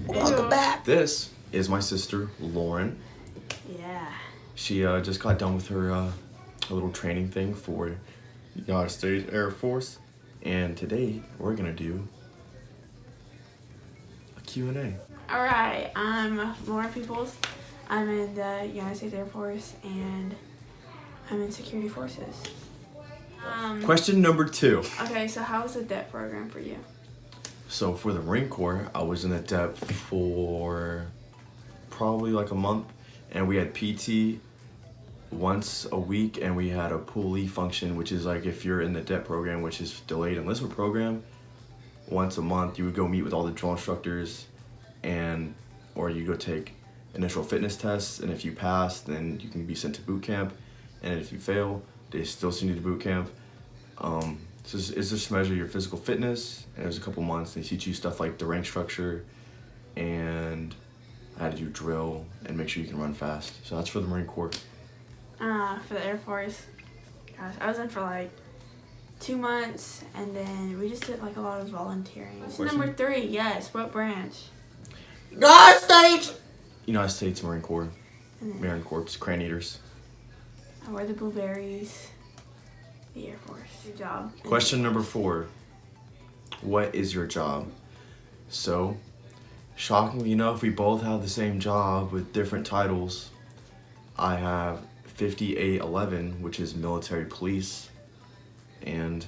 Welcome back. This is my sister, Lauren. Yeah. She just got done with her little training thing for the United States Air Force. And today, we're going to do a Q&A. Alright, I'm Lauren Peoples. I'm in the United States Air Force and I'm in security forces. Question number 2. Okay, so how was the DEP program for you? So for the Marine Corps, I was in the DEP for probably like a month. And we had PT once a week, and we had a poolee function, which is like if you're in the DEP program, which is delayed enlistment program, once a month you would go meet with all the drill instructors, or you go take initial fitness tests, and if you pass, then you can be sent to boot camp, and if you fail, they still send you to boot camp. So it's just to measure your physical fitness, and it was a couple months. They teach you stuff like the rank structure, and how to do drill, and make sure you can run fast. So that's for the Marine Corps. For the Air Force, gosh, I was in for like 2 months, and then we just did like a lot of volunteering. Number 3, yes, what branch? United States. United States Marine Corps. Marine Corps, Crane Eaters. I wear the blueberries. The Air Force. Good job. Question number 4. What is your job? So, shockingly enough, we both have the same job with different titles. I have 5811, which is military police, and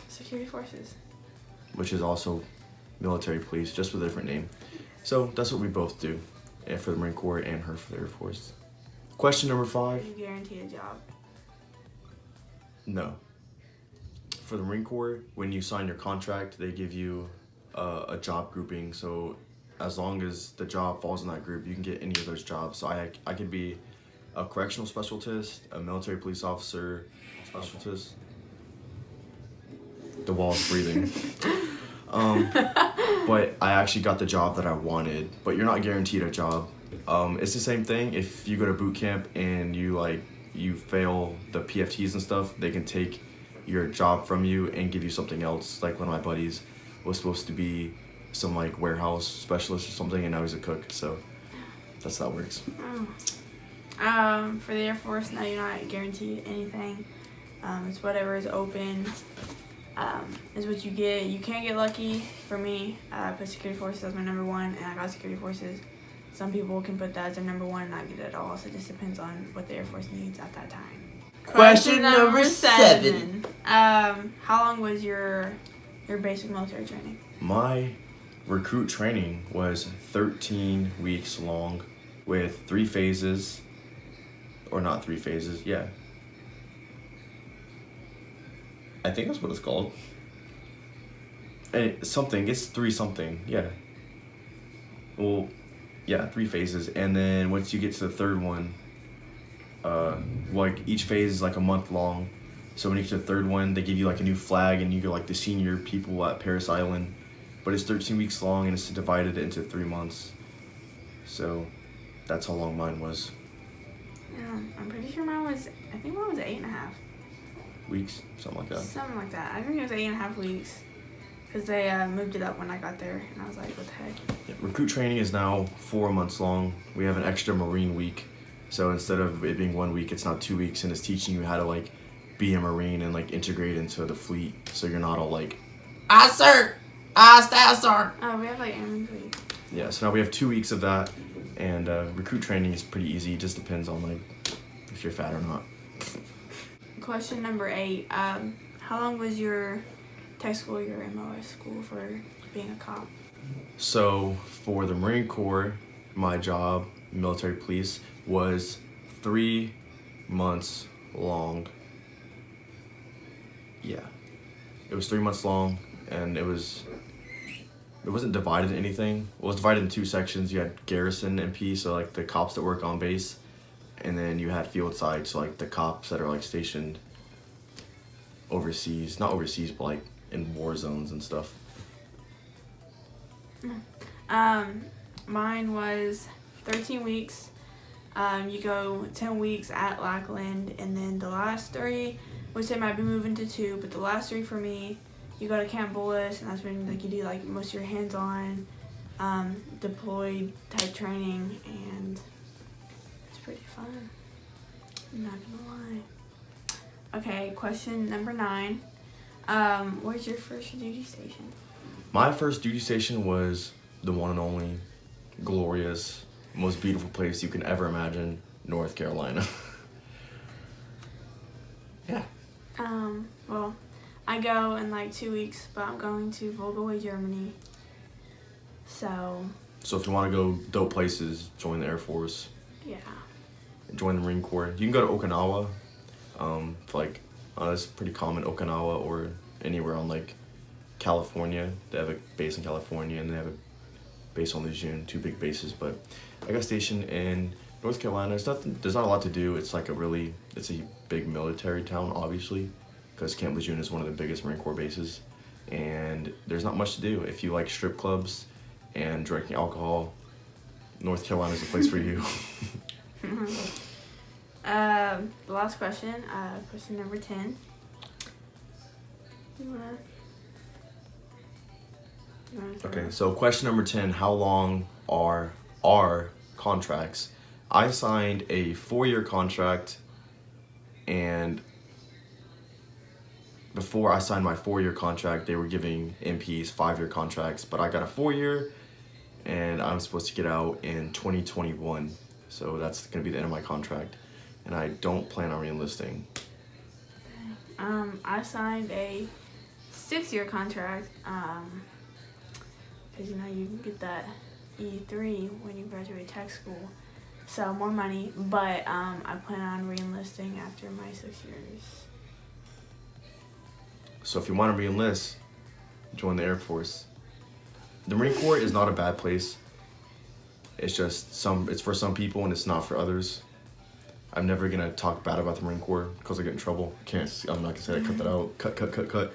security forces, which is also military police, just with a different name. So that's what we both do, and for the Marine Corps and her for the Air Force. Question number 5. You guarantee a job? No. For the Marine Corps, when you sign your contract, they give you a job grouping. So as long as the job falls in that group, you can get any of those jobs. So I could be a correctional specialist, a military police officer, specialist. The wall's breathing. But I actually got the job that I wanted. But you're not guaranteed a job. It's the same thing. If you go to boot camp and you fail the PFTs and stuff, they can take your job from you and give you something else. Like one of my buddies was supposed to be some like warehouse specialist or something, and now he's a cook. So that's how it works. For the Air Force, no, you're not guaranteed anything. It's whatever is open is what you get. You can get lucky. For me, I put security forces as my number 1, and I got security forces. Some people can put that as their number 1 and not get it at all. So it just depends on what the Air Force needs at that time. Question number 7. How long was your basic military training? My recruit training was 13 weeks long with 3 phases, or not 3 phases, yeah. I think that's what it's called. It's 3 something, yeah. Well, yeah, 3 phases, and then once you get to the 3rd one, like each phase is like a month long. So when you get to the 3rd one, they give you like a new flag, and you get like the senior people at Parris Island. But it's 13 weeks long, and it's divided into 3 months. So that's how long mine was. Yeah, I'm pretty sure mine was 8.5 Weeks, something like that. Something like that. I think it was 8.5 weeks. Because they moved it up when I got there, and I was like, what the heck? Yeah, recruit training is now 4 months long. We have an extra Marine week. So instead of it being 1 week, it's now 2 weeks, and it's teaching you how to like be a Marine and like integrate into the fleet. So you're not all like, I sir. I staff sir. Oh, we have like Airman's Week. yeah. So now we have 2 weeks of that, and recruit training is pretty easy. It just depends on like if you're fat or not. Question number 8. How long was your tech school, your MOS school for being a cop? So for the Marine Corps, my job, military police, was 3 months long. Yeah, it was 3 months long, and it wasn't divided into anything. It was divided in 2 sections. You had garrison MP, so like the cops that work on base, and then you had field side, so like the cops that are like stationed overseas, not overseas, but like in war zones and stuff. Mine was 13 weeks. You go 10 weeks at Lackland, and then the last 3 which they might be moving to 2, but the last 3 for me, you go to Camp Bullis, and that's when like you do like most of your hands-on, deployed type training, and it's pretty fun. I'm not gonna lie. Okay, question number 9. Where's your first duty station? My first duty station was the one and only, glorious, most beautiful place you can ever imagine, North Carolina. Yeah. Well, I go in like 2 weeks, but I'm going to Volgaway, Germany. So, So if you want to go dope places, join the Air Force, yeah. join the Marine Corps. You can go to Okinawa. For like, it's pretty common, Okinawa or anywhere on like California. They have a base in California and they have a base on Lejeune, 2 big bases. But I got stationed in North Carolina. There's not a lot to do. It's like it's a big military town, obviously, because Camp Lejeune is one of the biggest Marine Corps bases. And there's not much to do. If you like strip clubs and drinking alcohol, North Carolina is the place for you. The last question, question number 10. You wanna Okay, so question number 10, how long are our contracts? I signed a 4-year contract, and before I signed my 4-year contract, they were giving MPs 5-year contracts, but I got a 4-year, and I'm supposed to get out in 2021, so that's going to be the end of my contract, and I don't plan on re-enlisting. I signed a 6-year contract, because you know you can get that E3 when you graduate tech school, so more money, but I plan on re-enlisting after my 6 years. So if you want to re-enlist, join the Air Force. The Marine Corps is not a bad place. It's just it's for some people and it's not for others. I'm never gonna talk bad about the Marine Corps because I get in trouble. I'm not gonna say that. Cut that out. Cut.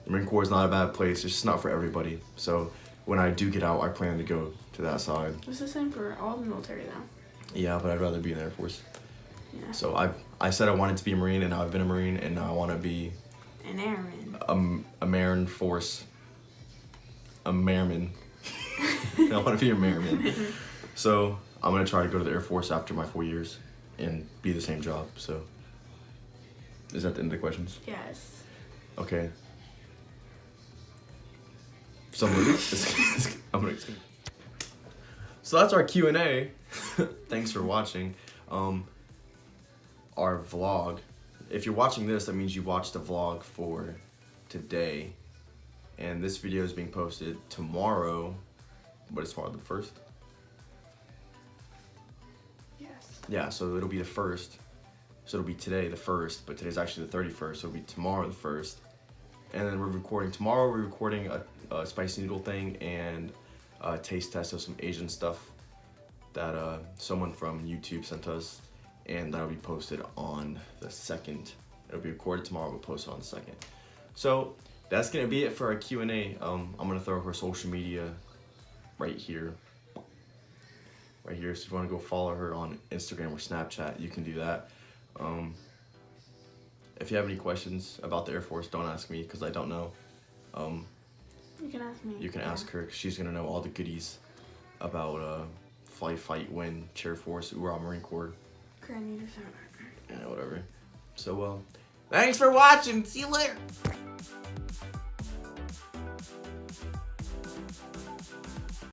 The Marine Corps is not a bad place. It's just not for everybody. So when I do get out, I plan to go to that side. It's the same for all the military though. Yeah, but I'd rather be in the Air Force. Yeah. So I said I wanted to be a Marine, and now I've been a Marine, and now I want to be An airman. a Marine Force. A Marine. I want to be a Marine. So I'm gonna try to go to the Air Force after my 4 years and be the same job. So is that the end of the questions? Yes. Okay. So So that's our Q&A. Thanks for watching our vlog. If you're watching this, that means you watched the vlog for today. And this video is being posted tomorrow, but it's tomorrow the 1st. Yes. Yeah, so it'll be the 1st. So it'll be today the 1st, but today's actually the 31st, so it'll be tomorrow the 1st. And then tomorrow we're recording a spicy noodle thing and a taste test of some Asian stuff that someone from YouTube sent us, and that'll be posted on the 2nd. It'll be recorded tomorrow, but posted on the 2nd. So that's gonna be it for our Q&A. I'm gonna throw her social media right here. So if you wanna go follow her on Instagram or Snapchat, you can do that. If you have any questions about the Air Force, don't ask me because I don't know. You can ask me. You can ask her because she's gonna know all the goodies about flight, fight, win, chair force, URA, Marine Corps. Granny or something. Yeah, whatever. So, Thanks for watching. See you later.